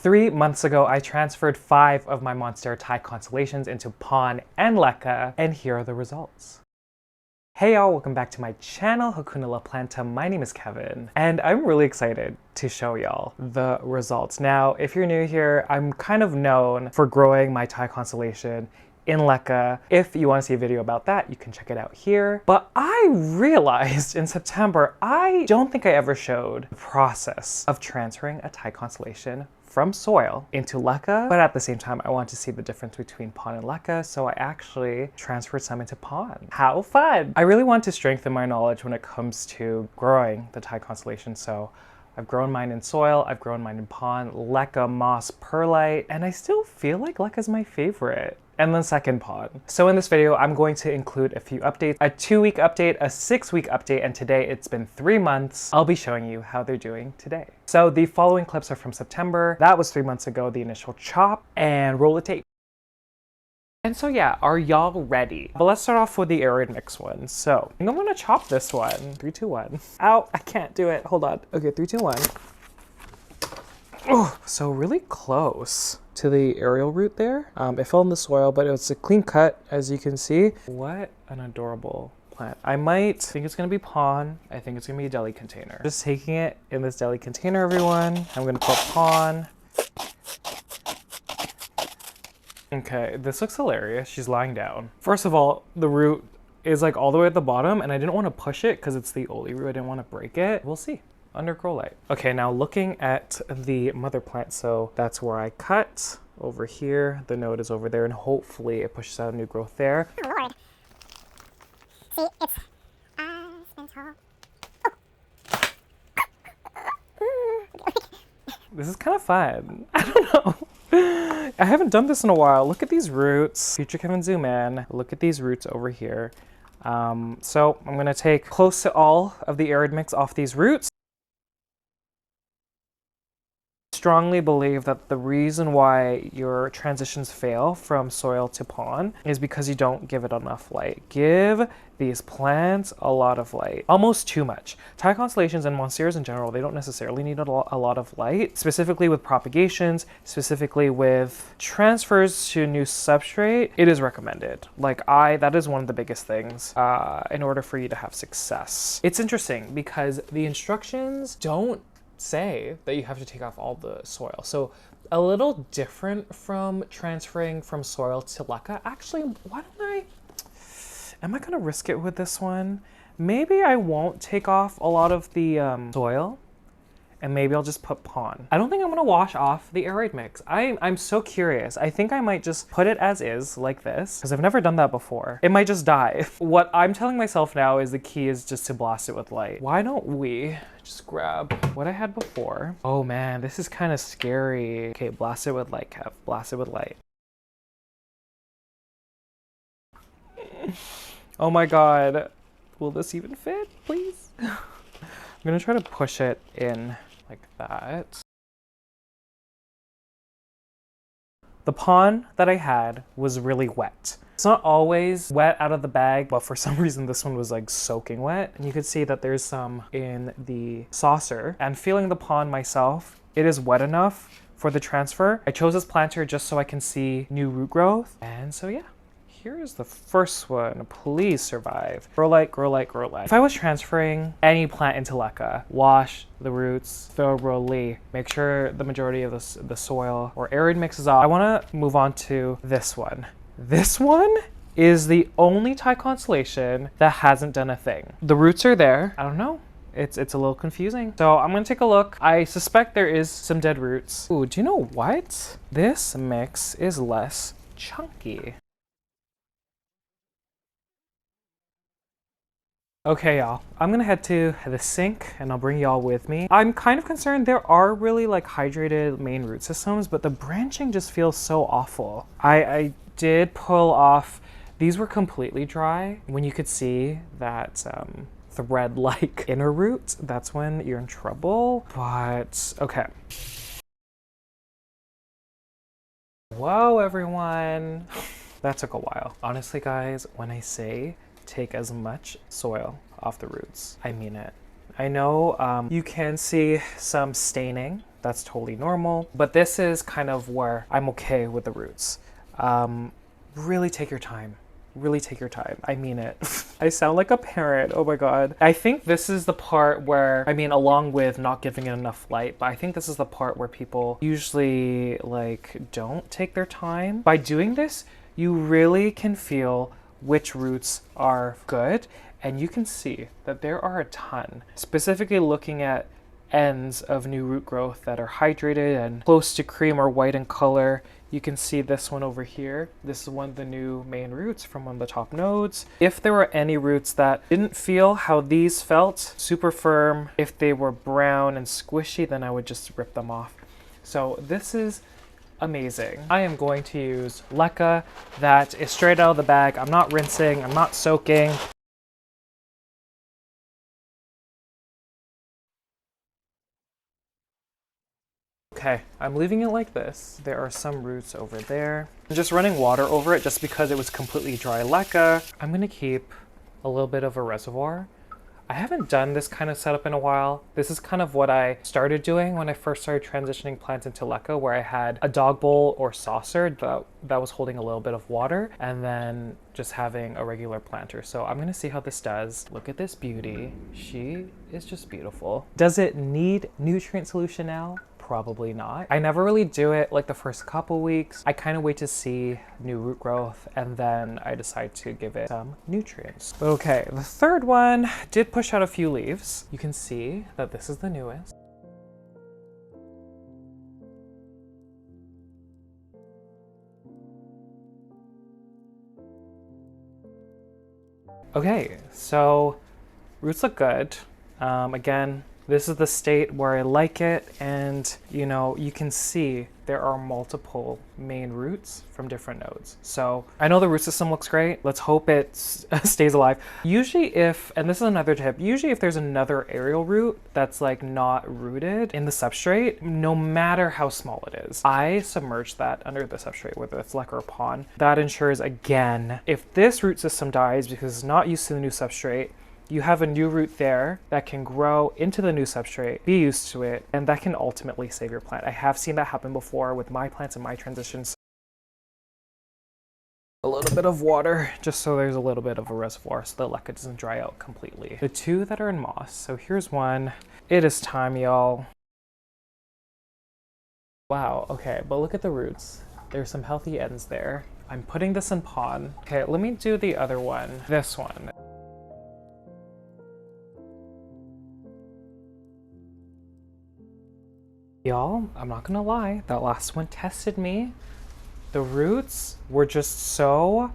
3 months ago, I transferred 5 of my Monstera Thai constellations into PON and Leca, and here are the results. Hey y'all, welcome back to my channel, Hakuna La Planta. My name is Kevin, and I'm really excited to show y'all the results. Now, if you're new here, I'm kind of known for growing my Thai constellation in Leca. If you want to see a video about that, you can check it out here. But I realized in September, I don't think I ever showed the process of transferring a Thai constellation from soil into Leca, but at the same time, I want to see the difference between PON and Leca, so I actually transferred some into PON. How fun! I really want to strengthen my knowledge when it comes to growing the Thai constellation, so I've grown mine in soil, I've grown mine in PON, Leca moss perlite, and I still feel like Leca's my favorite. And then second PON. So in this video, I'm going to include a few updates, a 2-week update, a 6-week update, and today it's been 3 months. I'll be showing you how they're doing today. So the following clips are from September. That was 3 months ago, the initial chop, and roll the tape. And so yeah, are y'all ready? But let's start off with the arid mix one. So I'm gonna chop this one. 3, 2, 1. Ow, I can't do it. Hold on. Okay, 3, 2, 1. Oh, so really close to the aerial root there. It fell in the soil, but it was a clean cut, as you can see. What an adorable plant. I might think it's gonna be PON. I think it's gonna be a deli container. Just taking it in this deli container, everyone. I'm gonna put PON. Okay, this looks hilarious. She's lying down. First of all, the root is like all the way at the bottom, and I didn't want to push it because it's the only root. I didn't want to break it. We'll see. Under grow light. Okay, now looking at the mother plant, so that's where I cut over here. The node is over there, and hopefully it pushes out new growth there. Oh Lord. See, it's been tall. This is kind of fun. I don't know. I haven't done this in a while. Look at these roots. Future Kevin zoom in. Look at these roots over here. So I'm gonna take close to all of the arid mix off these roots. Strongly believe that the reason why your transitions fail from soil to PON is because you don't give it enough light. Give these plants a lot of light, almost too much. Thai constellations and monsteras in general, they don't necessarily need a lot of light, specifically with propagations, specifically with transfers to new substrate. It is recommended. That is one of the biggest things in order for you to have success. It's interesting because the instructions don't say that you have to take off all the soil. So a little different from transferring from soil to Leca. Actually, am I gonna risk it with this one? Maybe I won't take off a lot of the soil, and maybe I'll just put PON. I don't think I'm gonna wash off the aerate mix. I'm so curious. I think I might just put it as is, like this, because I've never done that before. It might just die. What I'm telling myself now is the key is just to blast it with light. Why don't we just grab what I had before? Oh man, this is kind of scary. Okay, blast it with light, Kev. Blast it with light. Oh my god. Will this even fit, please? I'm gonna try to push it in like that. The PON that I had was really wet. It's not always wet out of the bag, but for some reason this one was like soaking wet. And you can see that there's some in the saucer. And feeling the PON myself, it is wet enough for the transfer. I chose this planter just so I can see new root growth. And so yeah. Here's the first one. Please survive. Grow light, grow light, grow light. If I was transferring any plant into Leca, wash the roots thoroughly. Make sure the majority of the soil or arid mix is off. I want to move on to this one. This one is the only Thai constellation that hasn't done a thing. The roots are there. I don't know. It's a little confusing. So I'm gonna take a look. I suspect there is some dead roots. Ooh, do you know what? This mix is less chunky. Okay, y'all, I'm gonna head to the sink and I'll bring y'all with me. I'm kind of concerned there are really like hydrated main root systems, but the branching just feels so awful. I did pull off, these were completely dry. When you could see that thread-like inner root, that's when you're in trouble, but okay. Whoa, everyone. That took a while. Honestly, guys, when I say take as much soil off the roots, I mean it. I know you can see some staining That's totally normal. But this is kind of where I'm okay with the roots. Really take your time. Really take your time. I mean it. I sound like a parent. Oh my God. I think this is the part where, I mean, along with not giving it enough light, but I think this is the part where people usually like don't take their time. By doing this, you really can feel which roots are good, and you can see that there are a ton. Specifically looking at ends of new root growth that are hydrated and close to cream or white in color. You can see this one over here. This is one of the new main roots from one of the top nodes. If there were any roots that didn't feel how these felt, super firm, if they were brown and squishy, then I would just rip them off. So this is amazing. I am going to use Leca that is straight out of the bag. I'm not rinsing, I'm not soaking. Okay, I'm leaving it like this. There are some roots over there. I'm just running water over it just because it was completely dry Leca. I'm gonna keep a little bit of a reservoir. I haven't done this kind of setup in a while. This is kind of what I started doing when I first started transitioning plants into Leca, where I had a dog bowl or saucer that was holding a little bit of water, and then just having a regular planter. So I'm gonna see how this does. Look at this beauty. She is just beautiful. Does it need nutrient solution now? Probably not. I never really do it like the first couple weeks. I kind of wait to see new root growth, and then I decide to give it some nutrients. Okay, the third one did push out a few leaves. You can see that this is the newest. Okay, so roots look good. Again, this is the state where I like it, and you know, you can see there are multiple main roots from different nodes. So I know the root system looks great. Let's hope it stays alive. Usually and this is another tip, usually if there's another aerial root that's like not rooted in the substrate, no matter how small it is, I submerge that under the substrate, whether it's Leca or PON. That ensures, again, if this root system dies because it's not used to the new substrate, you have a new root there that can grow into the new substrate, be used to it, and that can ultimately save your plant. I have seen that happen before with my plants and my transitions. A little bit of water, just so there's a little bit of a reservoir so the Leca doesn't dry out completely. The two that are in moss. So here's one. It is time, y'all. Wow, okay, but look at the roots. There's some healthy ends there. I'm putting this in PON. Okay, let me do the other one, this one. Y'all, I'm not gonna lie, that last one tested me. The roots were just so,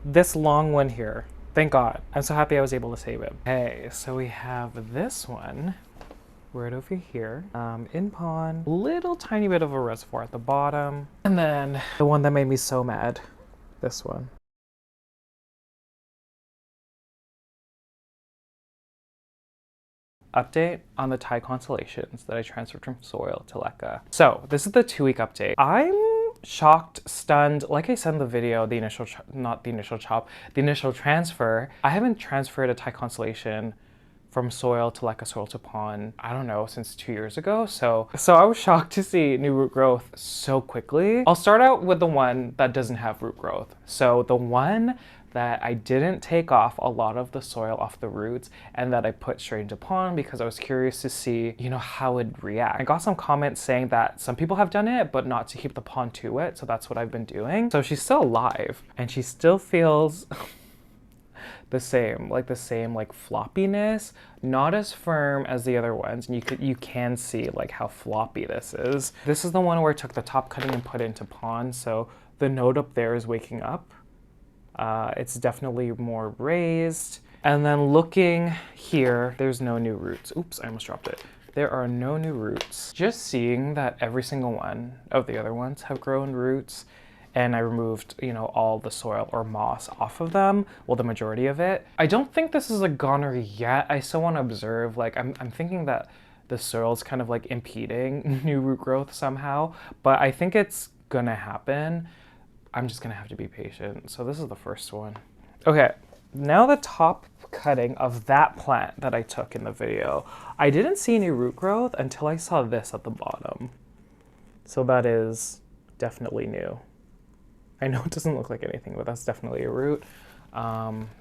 this long one here, thank God. I'm so happy I was able to save it. Okay, so we have this one right over here, in PON, little tiny bit of a reservoir at the bottom. And then the one that made me so mad, this one. Update on the Thai constellations that I transferred from soil to Leca. So this is the 2-week update. I'm shocked, stunned. Like I said in the video, the initial transfer, I haven't transferred a Thai constellation from soil to Leca, soil to PON, I don't know, since 2 years ago. So I was shocked to see new root growth so quickly. I'll start out with the one that doesn't have root growth. So the one that I didn't take off a lot of the soil off the roots and that I put straight into PON because I was curious to see, you know, how it'd react. I got some comments saying that some people have done it, but not to keep the PON too wet, so that's what I've been doing. So she's still alive, and she still feels the same floppiness, not as firm as the other ones, and you can see like how floppy this is. This is the one where I took the top cutting and put it into PON, so the node up there is waking up. It's definitely more raised. And then looking here, there's no new roots. Oops, I almost dropped it. There are no new roots. Just seeing that every single one of the other ones have grown roots, and I removed, you know, all the soil or moss off of them, well, the majority of it. I don't think this is a goner yet. I still want to observe, like, I'm thinking that the soil's kind of like impeding new root growth somehow, but I think it's gonna happen. I'm just gonna have to be patient. So this is the first one. Okay, now the top cutting of that plant that I took in the video, I didn't see any root growth until I saw this at the bottom. So that is definitely new. I know it doesn't look like anything, but that's definitely a root.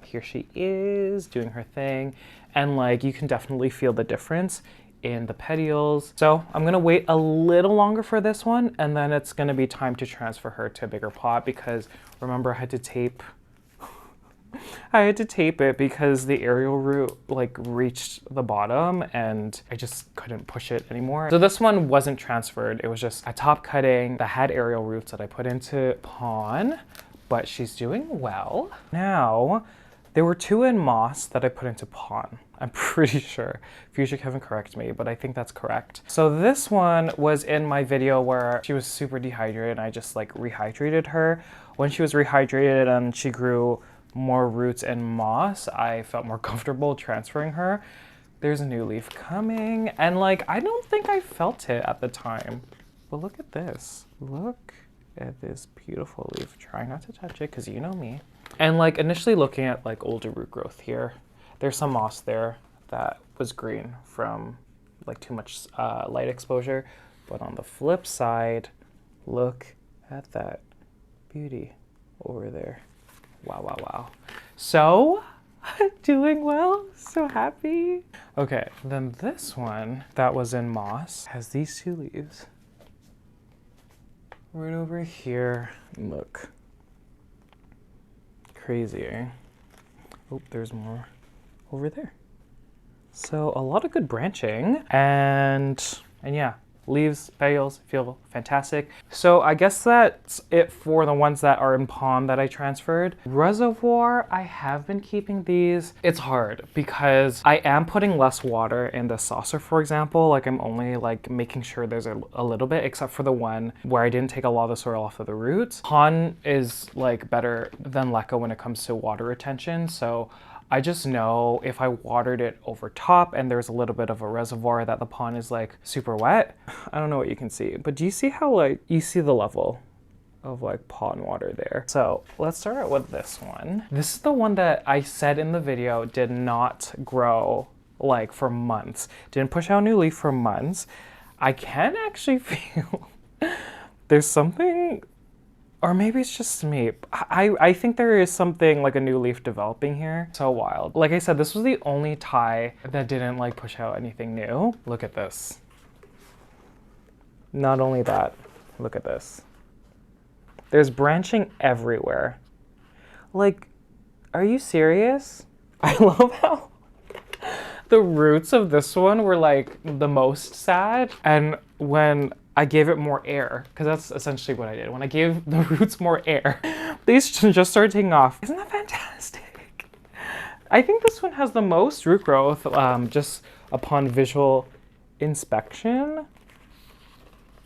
Here she is doing her thing. And like, you can definitely feel the difference in the petioles. So I'm gonna wait a little longer for this one, and then it's gonna be time to transfer her to a bigger pot, because remember I had to tape it because the aerial root like reached the bottom and I just couldn't push it anymore. So this one wasn't transferred. It was just a top cutting that had aerial roots that I put into PON, but she's doing well. Now, there were 2 in moss that I put into PON. I'm pretty sure. Future Kevin, correct me, but I think that's correct. So this one was in my video where she was super dehydrated and I just like rehydrated her. When she was rehydrated and she grew more roots in moss, I felt more comfortable transferring her. There's a new leaf coming, and like, I don't think I felt it at the time, but look at this. Look at this beautiful leaf. Try not to touch it because you know me. And like, initially looking at like older root growth here, there's some moss there that was green from like too much light exposure. But on the flip side, look at that beauty over there. Wow, wow, wow. So, doing well, so happy. Okay, then this one that was in moss has these 2 leaves. Right over here, look. Crazy, eh? Oh, there's more over there. So a lot of good branching, and yeah, leaves, petioles feel fantastic. So I guess that's it for the ones that are in PON that I transferred. Reservoir, I have been keeping these. It's hard because I am putting less water in the saucer, for example. Like, I'm only like making sure there's a little bit, except for the one where I didn't take a lot of the soil off of the roots. PON is like better than Leca when it comes to water retention. So I just know if I watered it over top and there's a little bit of a reservoir that the pond is like super wet. I don't know what you can see, but do you see how like, you see the level of like pond water there? So let's start out with this one. This is the one that I said in the video did not grow like for months. Didn't push out a new leaf for months. I can actually feel there's something, or maybe it's just me. I think there is something like a new leaf developing here. So wild. Like I said, this was the only tie that didn't like push out anything new. Look at this. Not only that, look at this. There's branching everywhere. Like, are you serious? I love how the roots of this one were like the most sad. And when I gave it more air, because that's essentially what I did. When I gave the roots more air, these just started taking off. Isn't that fantastic? I think this one has the most root growth just upon visual inspection.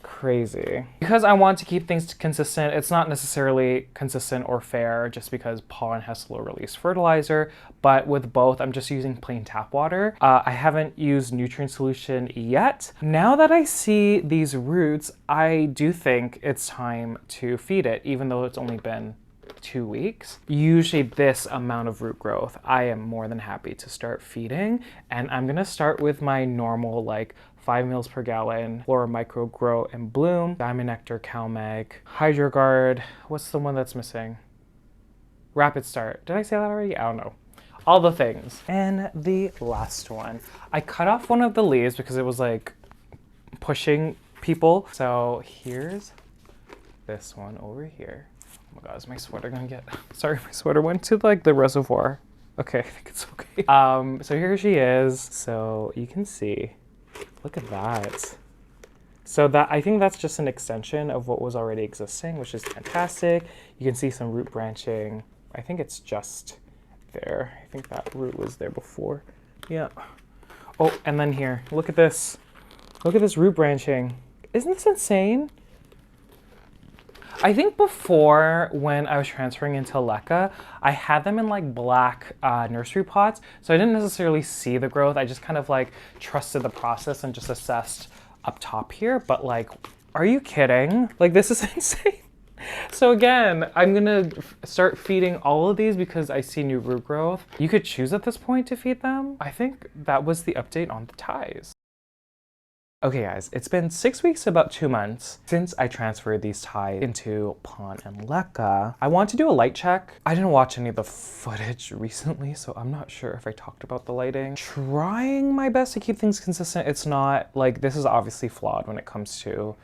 Crazy. Because I want to keep things consistent, it's not necessarily consistent or fair just because PON has slow release fertilizer, but with both, I'm just using plain tap water. I haven't used nutrient solution yet. Now that I see these roots, I do think it's time to feed it, even though it's only been 2 weeks. Usually this amount of root growth, I am more than happy to start feeding. And I'm gonna start with my normal like 5 mils per gallon FloraMicro Grow and Bloom, Diamond Nectar, CaliMagic, Hydroguard. What's the one that's missing? RapidStart. Did I say that already? I don't know. All the things. And the last one. I cut off one of the leaves because it was like pushing people. So here's this one over here. Oh my God, is my sweater gonna get, sorry, my sweater went to like the reservoir. Okay, I think it's okay. So here she is. So you can see, look at that. So that, I think that's just an extension of what was already existing, which is fantastic. You can see some root branching. I think it's just there. I think that root was there before. Yeah. Oh, and then here, look at this. Look at this root branching. Isn't this insane? I think before, when I was transferring into Leca, I had them in like black nursery pots. So I didn't necessarily see the growth. I just kind of like trusted the process and just assessed up top here. But like, are you kidding? Like, this is insane. So again, I'm gonna start feeding all of these because I see new root growth. You could choose at this point to feed them. I think that was the update on the ties. Okay guys, it's been 6 weeks, about 2 months, since I transferred these ties into PON and Leca. I want to do a light check. I didn't watch any of the footage recently, so I'm not sure if I talked about the lighting. Trying my best to keep things consistent. It's not, like, this is obviously flawed when it comes to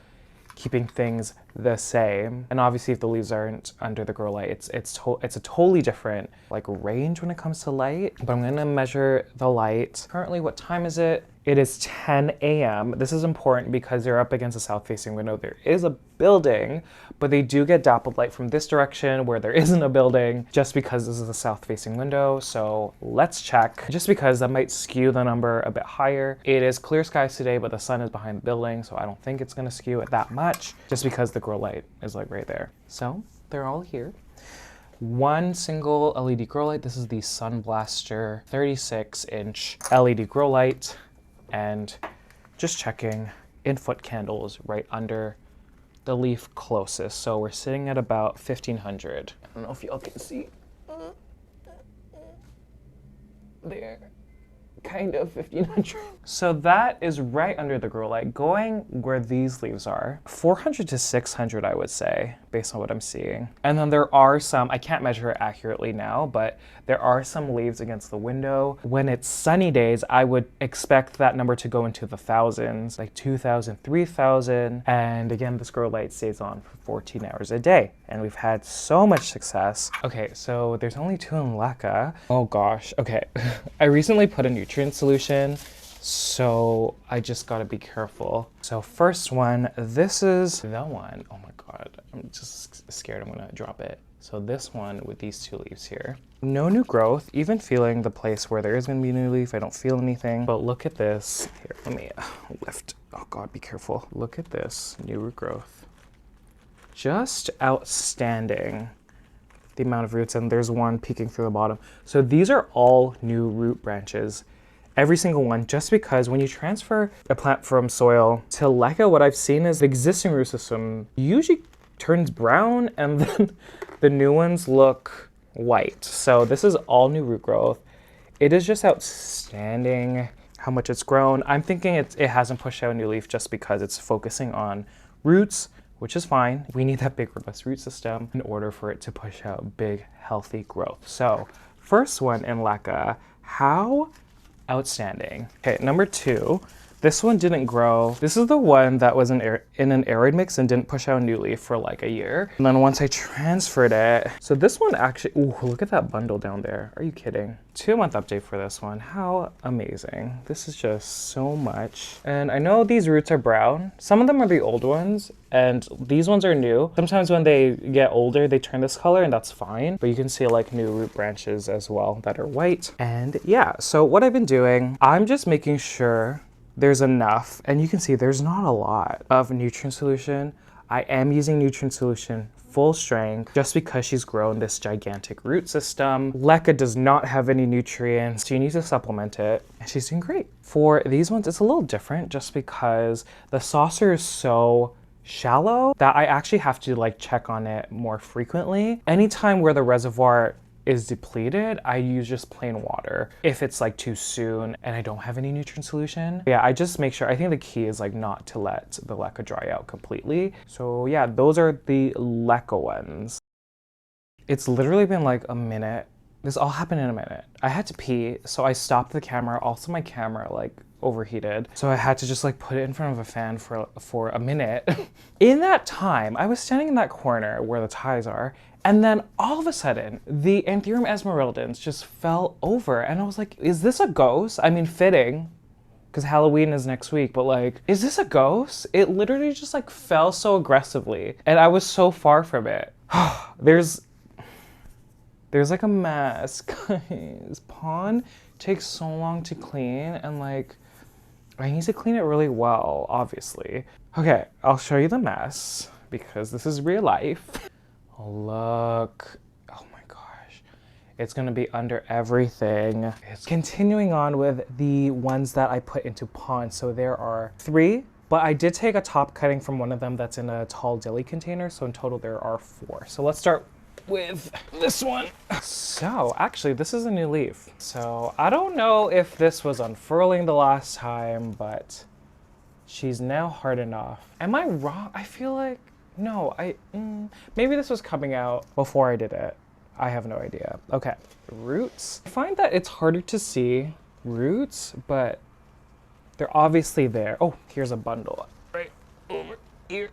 keeping things the same. And obviously if the leaves aren't under the grow light, it's a totally different like range when it comes to light. But I'm gonna measure the light. Currently, what time is it? It is 10 a.m. This is important because they're up against a south-facing window. There is a building, but they do get dappled light from this direction where there isn't a building just because this is a south-facing window. So let's check, just because that might skew the number a bit higher. It is clear skies today, but the sun is behind the building, so I don't think it's gonna skew it that much just because the grow light is like right there. So they're all here. One single LED grow light. This is the Sunblaster 36-inch LED grow light. And just checking, in-foot candles right under the leaf closest. So we're sitting at about 1500. I don't know if y'all can see. There. Kind of 1500. So that is right under the grow light, going where these leaves are. 400 to 600, I would say, based on what I'm seeing. And then there are some, I can't measure it accurately now, but there are some leaves against the window. When it's sunny days, I would expect that number to go into the thousands, like 2,000, 3,000. And again, this grow light stays on for 14 hours a day. And we've had so much success. Okay, so there's only 2 in Leca. Oh gosh, okay. I recently put a nutrient solution, so I just gotta be careful. So first one, this is the one. Oh my God, I'm just scared I'm gonna drop it. So this one with these 2 leaves here. No new growth, even feeling the place where there is gonna be a new leaf, I don't feel anything. But look at this. Here, let me lift. Oh God, be careful. Look at this, new root growth. Just outstanding, the amount of roots, and there's one peeking through the bottom. So these are all new root branches, every single one, just because when you transfer a plant from soil to Leca, what I've seen is the existing root system usually turns brown and then the new ones look white. So this is all new root growth. It is just outstanding how much it's grown. I'm thinking it hasn't pushed out a new leaf just because it's focusing on roots, which is fine. We need that big robust root system in order for it to push out big healthy growth. So first one in Leca, how outstanding. Okay, number 2, this one didn't grow. This is the one that was in an aroid mix and didn't push out a new leaf for like a year. And then once I transferred it, so this one actually, ooh, look at that bundle down there. Are you kidding? 2-month update for this one. How amazing. This is just so much. And I know these roots are brown. Some of them are the old ones and these ones are new. Sometimes when they get older, they turn this color and that's fine. But you can see like new root branches as well that are white. And yeah, so what I've been doing, I'm just making sure there's enough, and you can see there's not a lot of nutrient solution. I am using nutrient solution full strength just because she's grown this gigantic root system. Leca does not have any nutrients, so you need to supplement it, and she's doing great. For these ones, it's a little different just because the saucer is so shallow that I actually have to like check on it more frequently. Anytime where the reservoir is depleted, I use just plain water if it's like too soon and I don't have any nutrient solution. Yeah, I just make sure, I think the key is like not to let the Leca dry out completely. So yeah, those are the Leca ones. It's literally been like a minute. This all happened in a minute. I had to pee, so I stopped the camera. Also my camera like overheated, so I had to just like put it in front of a fan for a minute. In that time, I was standing in that corner where the ties are, and then all of a sudden, the Anthurium esmeraldans just fell over, and I was like, is this a ghost? I mean, fitting, because Halloween is next week, but like, is this a ghost? It literally just like fell so aggressively, and I was so far from it. There's like a mess, guys. PON takes so long to clean, and like, I need to clean it really well, obviously. Okay, I'll show you the mess, because this is real life. Look, oh my gosh. It's gonna be under everything. It's continuing on with the ones that I put into PON. So there are 3 But I did take a top cutting from one of them that's in a tall dilly container, so in total there are 4. So let's start with this one. So actually this is a new leaf. So I don't know if this was unfurling the last time, but she's now hard enough. Am I wrong? I feel like, no, maybe this was coming out before I did it. I have no idea. Okay, roots. I find that it's harder to see roots, but they're obviously there. Oh, here's a bundle right over here.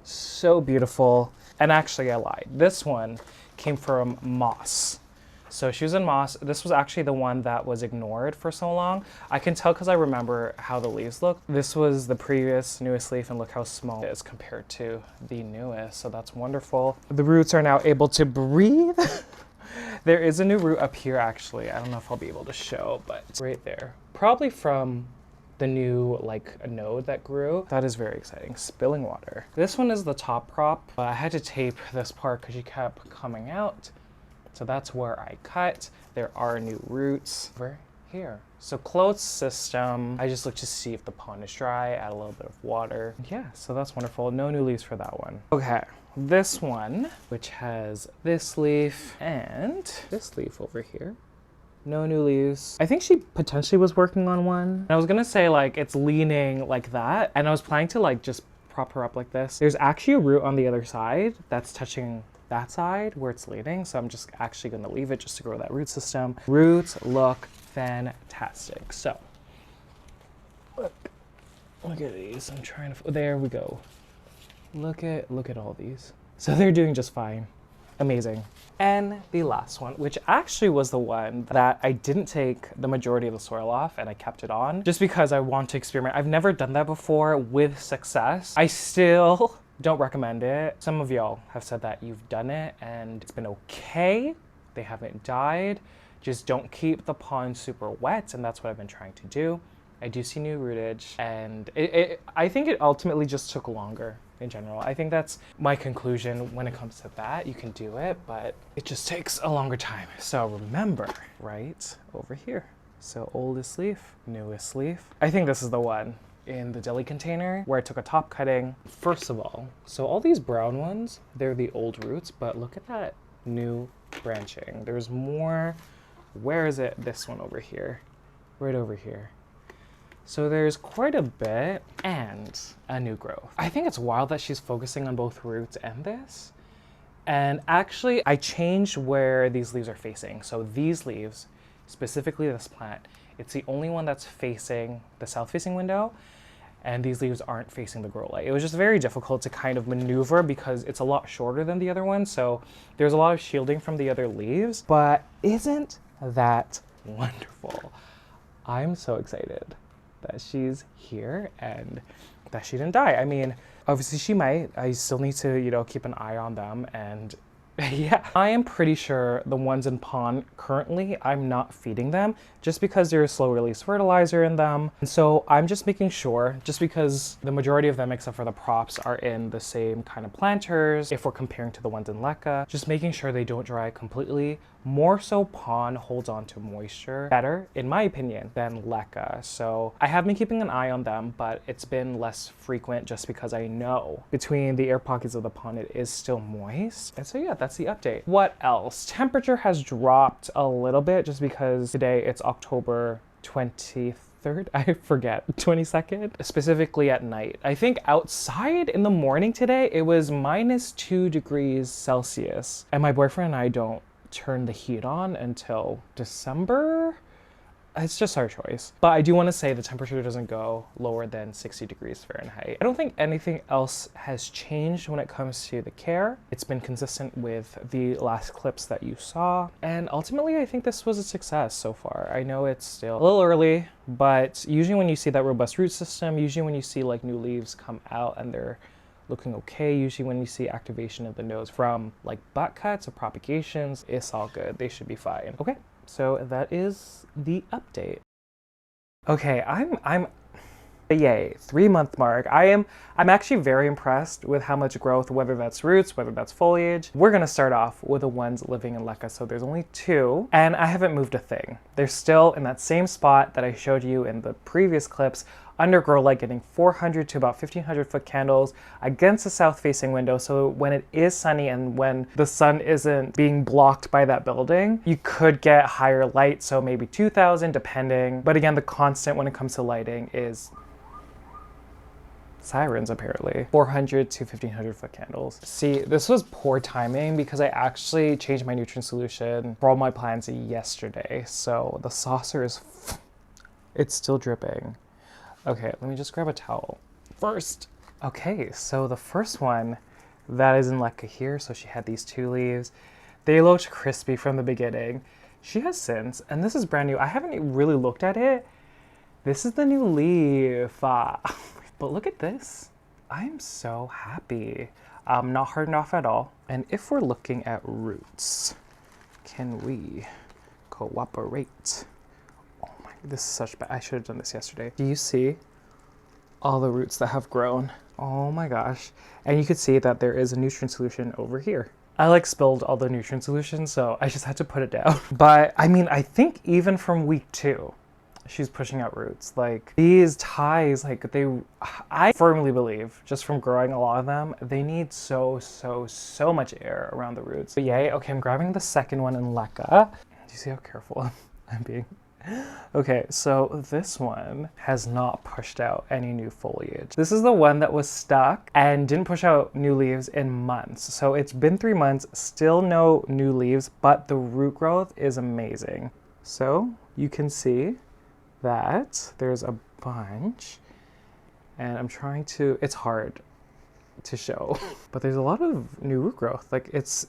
So beautiful. And actually I lied. This one came from moss. So she was in moss. This was actually the one that was ignored for so long. I can tell because I remember how the leaves look. This was the previous newest leaf, and look how small it is compared to the newest. So that's wonderful. The roots are now able to breathe. There is a new root up here actually. I don't know if I'll be able to show, but it's right there. Probably from the new like a node that grew. That is very exciting. Spilling water. This one is the top prop. I had to tape this part because she kept coming out. So that's where I cut. There are new roots over here. So closed system. I just look to see if the pond is dry, add a little bit of water. Yeah, so that's wonderful. No new leaves for that one. Okay, this one, which has this leaf and this leaf over here. No new leaves. I think she potentially was working on one. And I was gonna say like it's leaning like that, and I was planning to like just prop her up like this. There's actually a root on the other side that's touching that side where it's leaning, so I'm just actually gonna leave it just to grow that root system. Roots look fantastic. So look at these. I'm trying to, there we go. Look at all these. So they're doing just fine. Amazing. And the last one, which actually was the one that I didn't take the majority of the soil off and I kept it on just because I want to experiment. I've never done that before with success. I still don't recommend it. Some of y'all have said that you've done it and it's been okay. They haven't died. Just don't keep the pond super wet, and that's what I've been trying to do. I do see new rootage, and I think it ultimately just took longer in general. I think that's my conclusion when it comes to that. You can do it, but it just takes a longer time. So remember, right over here. So oldest leaf, newest leaf. I think this is the one in the deli container where I took a top cutting. First of all, so all these brown ones, they're the old roots, but look at that new branching. There's more. Where is it? This one over here, right over here. So there's quite a bit and a new growth. I think it's wild that she's focusing on both roots and this. And actually I changed where these leaves are facing. So these leaves, specifically this plant, it's the only one that's facing the south facing window, and these leaves aren't facing the grow light. It was just very difficult to kind of maneuver because it's a lot shorter than the other one. So there's a lot of shielding from the other leaves, but isn't that wonderful? I'm so excited that she's here and that she didn't die. I mean, obviously she might. I still need to, you know, keep an eye on them. And yeah, I am pretty sure the ones in pond currently, I'm not feeding them just because there's slow release fertilizer in them. And so I'm just making sure, just because the majority of them, except for the props, are in the same kind of planters, if we're comparing to the ones in Leca, just making sure they don't dry completely. More so pond holds on to moisture better, in my opinion, than Leca. So I have been keeping an eye on them, but it's been less frequent just because I know between the air pockets of the pond, it is still moist. And so yeah, that's the update. What else? Temperature has dropped a little bit just because today it's October 23rd, I forget, 22nd, specifically at night. I think outside in the morning today, it was -2 degrees Celsius. And my boyfriend and I don't turn the heat on until December. It's just our choice. But I do want to say the temperature doesn't go lower than 60 degrees Fahrenheit. I don't think anything else has changed when it comes to the care. It's been consistent with the last clips that you saw. And ultimately, I think this was a success so far. I know it's still a little early, but usually when you see that robust root system, usually when you see like new leaves come out and they're looking okay, usually when you see activation of the nodes from like butt cuts or propagations, it's all good. They should be fine. Okay. So that is the update. Okay, I'm yay, 3-month mark. I'm actually very impressed with how much growth, whether that's roots, whether that's foliage. We're gonna start off with the ones living in Leca. So there's only 2, and I haven't moved a thing. They're still in that same spot that I showed you in the previous clips under grow light, getting 400 to about 1500 foot candles against the south facing window. So when it is sunny and when the sun isn't being blocked by that building, you could get higher light. So maybe 2000 depending. But again, the constant when it comes to lighting is sirens, apparently. 400 to 1500 foot candles. See, this was poor timing because I actually changed my nutrient solution for all my plants yesterday. So the saucer is, it's still dripping. Okay, let me just grab a towel first. Okay, so the first one that is in Leca here. So she had these 2 leaves. They looked crispy from the beginning. She has since, and this is brand new. I haven't really looked at it. This is the new leaf. But look at this. I'm so happy. Not hardened off at all. And if we're looking at roots, can we cooperate? Oh my, this is such bad. I should have done this yesterday. Do you see all the roots that have grown? Oh my gosh. And you could see that there is a nutrient solution over here. I like spilled all the nutrient solution, so I just had to put it down. But I mean, I think even from week 2, she's pushing out roots. Like these ties, like I firmly believe, just from growing a lot of them, they need so much air around the roots. But yay, okay, I'm grabbing the second one in Leca. Do you see how careful I'm being? Okay, so this one has not pushed out any new foliage. This is the one that was stuck and didn't push out new leaves in months. So it's been 3 months, still no new leaves, but the root growth is amazing. So you can see that there's a bunch, and I'm trying to, it's hard to show, but there's a lot of new root growth. Like it's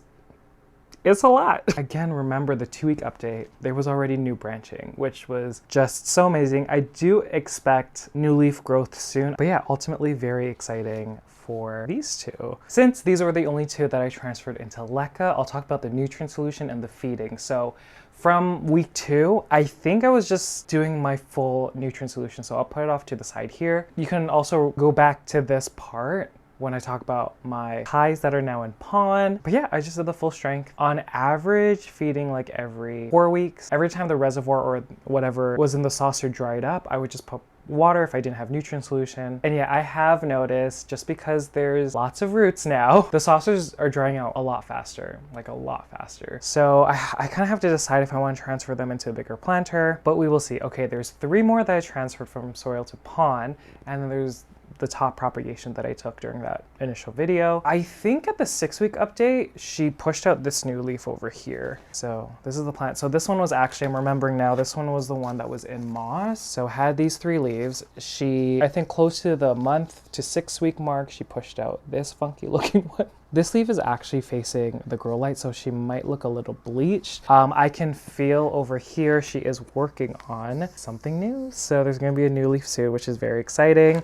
a lot. Again, remember the 2-week update, there was already new branching, which was just so amazing. I do expect new leaf growth soon, but yeah, ultimately very exciting for these 2. Since these were the only 2 that I transferred into Leca, I'll talk about the nutrient solution and the feeding. So from week 2, I think I was just doing my full nutrient solution. So I'll put it off to the side here. You can also go back to this part when I talk about my ties that are now in PON. But yeah, I just did the full strength. On average, feeding like every 4 weeks. Every time the reservoir or whatever was in the saucer dried up, I would just put water if I didn't have nutrient solution. And yeah, I have noticed, just because there's lots of roots now, the saucers are drying out a lot faster, like a lot faster. So I kind of have to decide if I want to transfer them into a bigger planter, but we will see. Okay, there's 3 more that I transferred from soil to PON, and then there's the top propagation that I took during that initial video. I think at the 6-week update, she pushed out this new leaf over here. So this is the plant. So this one was actually, I'm remembering now, this one was the one that was in moss. So had these 3 leaves. She, I think close to the month to 6-week mark, she pushed out this funky looking one. This leaf is actually facing the grow light, so she might look a little bleached. I can feel over here she is working on something new. So there's gonna be a new leaf soon, which is very exciting.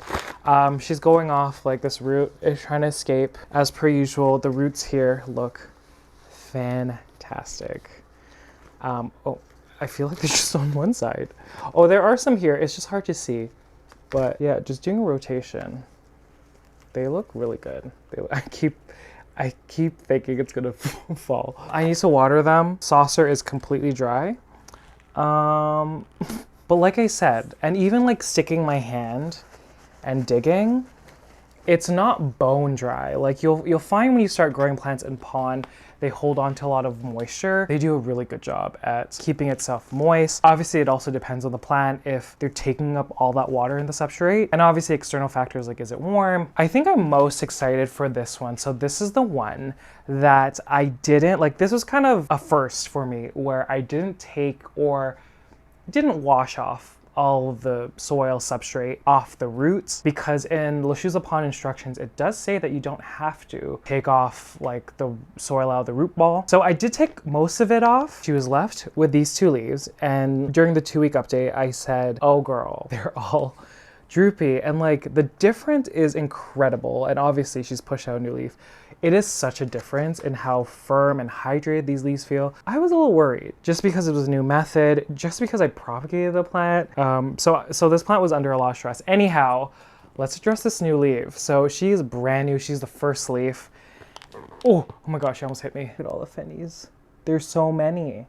She's going off, like this root is trying to escape. As per usual, the roots here look fantastic. Oh, I feel like they're just on one side. Oh, there are some here, it's just hard to see. But yeah, just doing a rotation. They look really good. I keep thinking it's gonna fall. I need to water them. Saucer is completely dry. But like I said, and even like sticking my hand and digging, it's not bone dry. Like you'll find when you start growing plants in PON, they hold on to a lot of moisture. They do a really good job at keeping itself moist. Obviously, it also depends on the plant if they're taking up all that water in the substrate. And obviously external factors like, is it warm? I think I'm most excited for this one. So this is the one that I didn't, like this was kind of a first for me where I didn't take or didn't wash off all of the soil substrate off the roots, because in Lechuza PON instructions, it does say that you don't have to take off like the soil out of the root ball. So I did take most of it off. She was left with these 2 leaves. And during the 2-week update, I said, oh girl, they're all droopy. And like the difference is incredible. And obviously she's pushed out a new leaf. It is such a difference in how firm and hydrated these leaves feel. I was a little worried just because it was a new method, just because I propagated the plant. So this plant was under a lot of stress. Anyhow, let's address this new leaf. So she's brand new. She's the first leaf. Oh my gosh, she almost hit me. Look at all the fennies. There's so many.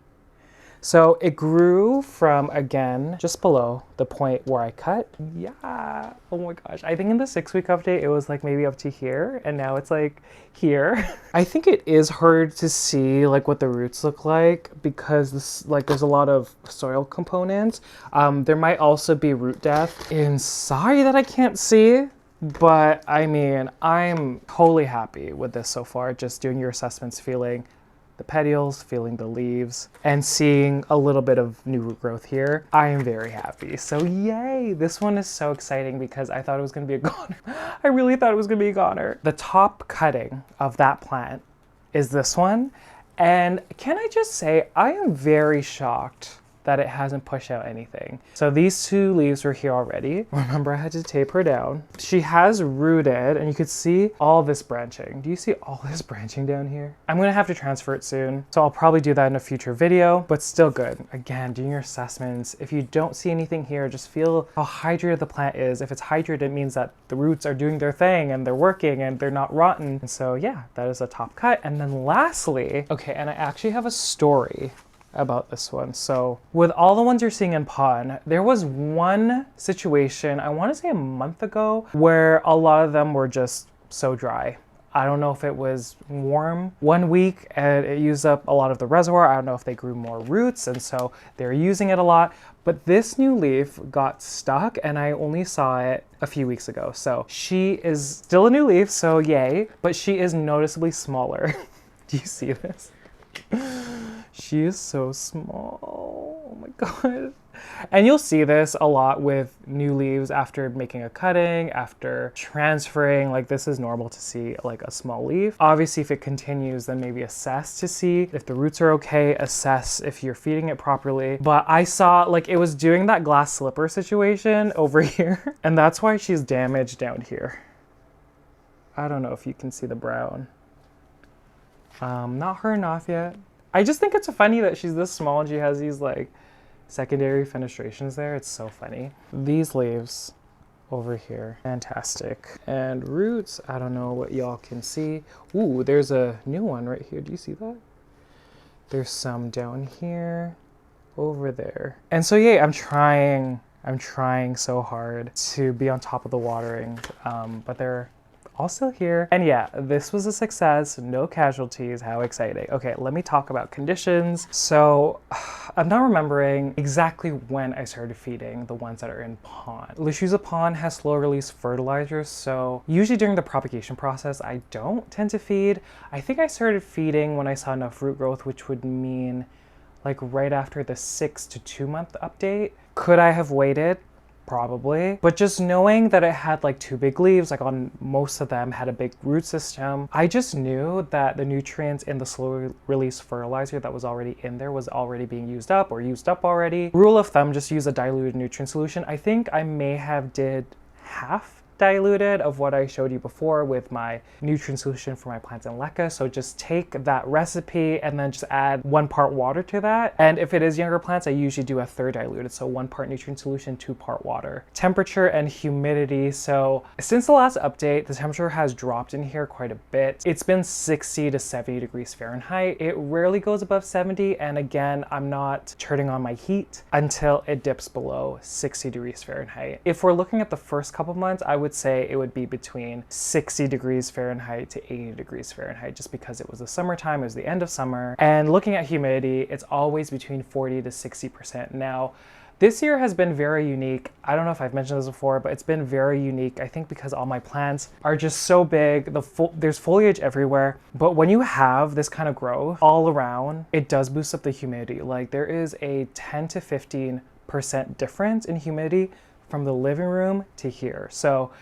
So it grew from, again, just below the point where I cut. Yeah, oh my gosh. I think in the 6-week update, it was like maybe up to here, and now it's like here. I think it is hard to see like what the roots look like because this, like there's a lot of soil components. There might also be root death inside that I can't see. But I mean, I'm totally happy with this so far. Just doing your assessments, feeling the petioles, feeling the leaves, and seeing a little bit of new root growth here. I am very happy. So yay! This one is so exciting because I thought it was gonna be a goner. I really thought it was gonna be a goner. The top cutting of that plant is this one. And can I just say, I am very shocked that it hasn't pushed out anything. So these 2 leaves were here already. Remember, I had to tape her down. She has rooted, and you could see all this branching. Do you see all this branching down here? I'm gonna have to transfer it soon, so I'll probably do that in a future video, but still good. Again, doing your assessments. If you don't see anything here, just feel how hydrated the plant is. If it's hydrated, it means that the roots are doing their thing and they're working and they're not rotten. And so yeah, that is a top cut. And then lastly, okay, and I actually have a story about this one. So with all the ones you're seeing in PON, there was one situation, I want to say a month ago, where a lot of them were just so dry. I don't know if it was warm 1 week and it used up a lot of the reservoir. I don't know if they grew more roots and so they're using it a lot. But this new leaf got stuck and I only saw it a few weeks ago. So she is still a new leaf, so yay, but she is noticeably smaller. Do you see this? She is so small. Oh my god. And you'll see this a lot with new leaves after making a cutting, after transferring. Like this is normal to see like a small leaf. Obviously, if it continues, then maybe assess to see if the roots are okay, assess if you're feeding it properly. But I saw like it was doing that glass slipper situation over here. And that's why she's damaged down here. I don't know if you can see the brown. Not her enough yet. I just think it's funny that she's this small and she has these like secondary fenestrations there. It's so funny. These leaves over here, fantastic. And roots, I don't know what y'all can see. Ooh, there's a new one right here. Do you see that? There's some down here, over there. And so yeah, I'm trying so hard to be on top of the watering, but they're all still here. And yeah, this was a success, no casualties, how exciting. Okay, let me talk about conditions. So I'm not remembering exactly when I started feeding the ones that are in PON. Lechuza PON has slow release fertilizers, so usually during the propagation process, I don't tend to feed. I think I started feeding when I saw enough root growth, which would mean like right after the 6 to 2 month update. Could I have waited? Probably, but just knowing that it had like 2 big leaves, like on most of them had a big root system, I just knew that the nutrients in the slow release fertilizer that was already in there was already being used up or used up already. Rule of thumb, just use a diluted nutrient solution. I think I may have did half diluted of what I showed you before with my nutrient solution for my plants in Leca. So just take that recipe and then just add 1 part water to that. And if it is younger plants, I usually do a third diluted. So 1 part nutrient solution, 2 part water. Temperature and humidity. So since the last update, the temperature has dropped in here quite a bit. It's been 60 to 70 degrees Fahrenheit. It rarely goes above 70. And again, I'm not turning on my heat until it dips below 60 degrees Fahrenheit. If we're looking at the first couple months, I would say it would be between 60 degrees Fahrenheit to 80 degrees Fahrenheit, just because it was the summertime, it was the end of summer. And looking at humidity, it's always between 40 to 60%. Now, this year has been very unique. I don't know if I've mentioned this before, but it's been very unique. I think because all my plants are just so big, there's foliage everywhere. But when you have this kind of growth all around, it does boost up the humidity. Like there is a 10 to 15% difference in humidity from the living room to here. So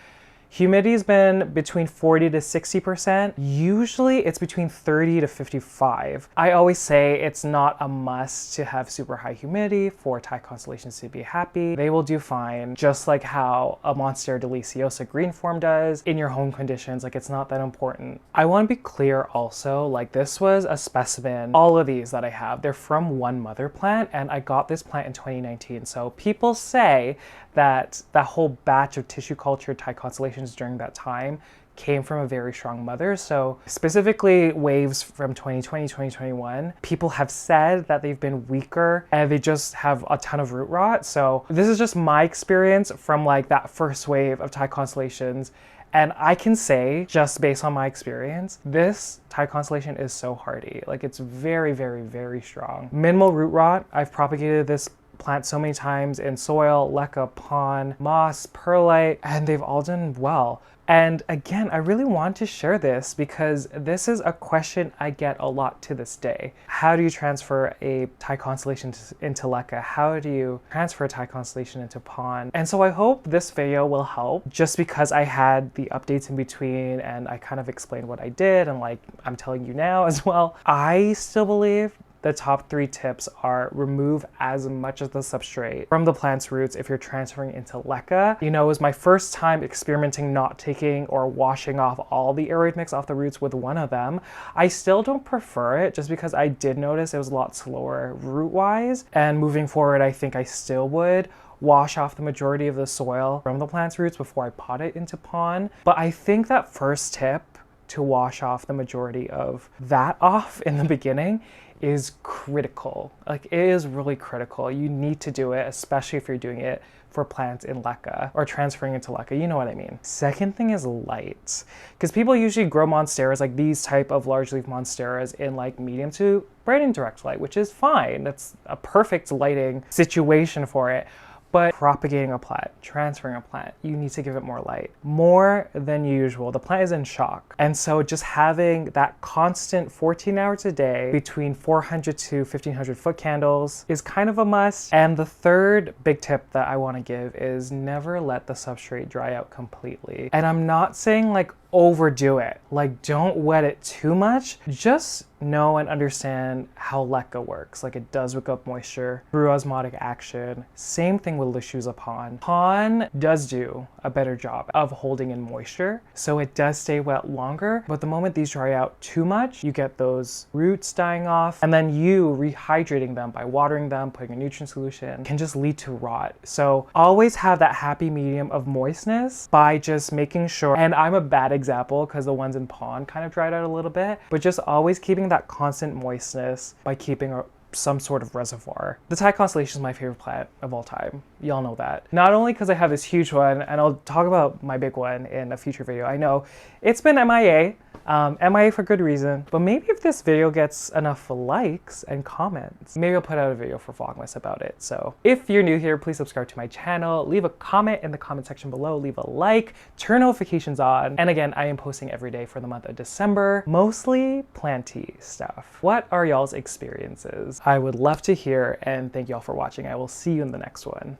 humidity's been between 40 to 60%. Usually it's between 30 to 55. I always say it's not a must to have super high humidity for Thai constellations to be happy. They will do fine, just like how a Monstera Deliciosa green form does in your home conditions. Like it's not that important. I want to be clear also, like this was a specimen. All of these that I have, they're from one mother plant, and I got this plant in 2019. So people say that that whole batch of tissue culture Thai constellations during that time came from a very strong mother. So specifically waves from 2020, 2021, people have said that they've been weaker and they just have a ton of root rot. So this is just my experience from like that first wave of Thai constellations. And I can say, just based on my experience, this Thai constellation is so hardy. Like it's very, very, very strong. Minimal root rot. I've propagated this plant so many times in soil, leca, PON, moss, perlite, and they've all done well. And again, I really want to share this because this is a question I get a lot to this day. How do you transfer a Thai constellation into leca? How do you transfer a Thai constellation into PON? And so I hope this video will help, just because I had the updates in between and I kind of explained what I did, and like I'm telling you now as well. I still believe the top 3 tips are: remove as much of the substrate from the plant's roots if you're transferring into leca. You know, it was my first time experimenting not taking or washing off all the aeroid mix off the roots with one of them. I still don't prefer it, just because I did notice it was a lot slower root-wise, and moving forward I think I still would wash off the majority of the soil from the plant's roots before I pot it into PON. But I think that first tip, to wash off the majority of that off in the beginning, is critical. Like it is really critical. You need to do it, especially if you're doing it for plants in leca or transferring into leca, you know what I mean. Second thing is light, because people usually grow monsteras, like these type of large leaf monsteras, in like medium to bright and direct light, which is fine. That's a perfect lighting situation for it. But propagating a plant, transferring a plant, you need to give it more light, more than usual. The plant is in shock. And so just having that constant 14 hours a day between 400 to 1500 foot candles is kind of a must. And the third big tip that I want to give is never let the substrate dry out completely. And I'm not saying like overdo it, like don't wet it too much. Just know and understand how leca works. Like it does wick up moisture through osmotic action. Same thing with Lechuza PON. PON does do a better job of holding in moisture, so it does stay wet longer. But the moment these dry out too much, you get those roots dying off, and then you rehydrating them by watering them, putting a nutrient solution, can just lead to rot. So always have that happy medium of moistness by just making sure, and I'm a bad example because the ones in PON kind of dried out a little bit, but just always keeping that constant moistness by keeping some sort of reservoir. The Thai constellation is my favorite plant of all time. Y'all know that. Not only because I have this huge one, and I'll talk about my big one in a future video. I know it's been MIA. MIA for good reason, but maybe if this video gets enough likes and comments, maybe I'll put out a video for Vlogmas about it. So if you're new here, please subscribe to my channel, leave a comment in the comment section below, leave a like, turn notifications on. And again, I am posting every day for the month of December, mostly planty stuff. What are y'all's experiences? I would love to hear, and thank y'all for watching. I will see you in the next one.